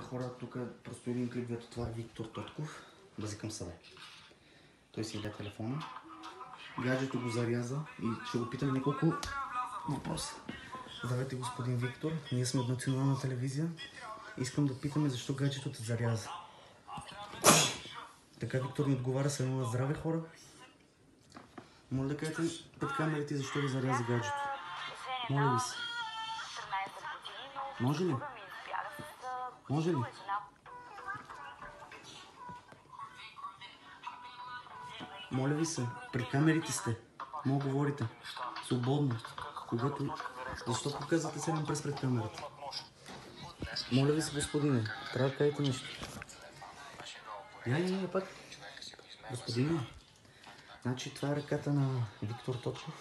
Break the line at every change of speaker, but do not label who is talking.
хора, тук просто един клип, дето това е Виктор Тотков. Базикам съве. Той си яде телефона. Гаджето го заряза и ще го питам няколко въпроса. Здравейте, господин Виктор. Ние сме от национална телевизия. Искам да питаме защо гаджето те заряза. Така Виктор ни отговаря с едно на здраве, хора. Моля да кажете пред камерите защо ви заряза гаджето. Моля ви се. Може ли? Може ли? Моля ви се, пред камерите сте. Мога говорите. Свободно. Когато... Защо показвате се пред камерата? Моля ви се, господине. Трябва да кажете нещо. Не, пак. Господине. Значи това е ръката на Виктор Тотков.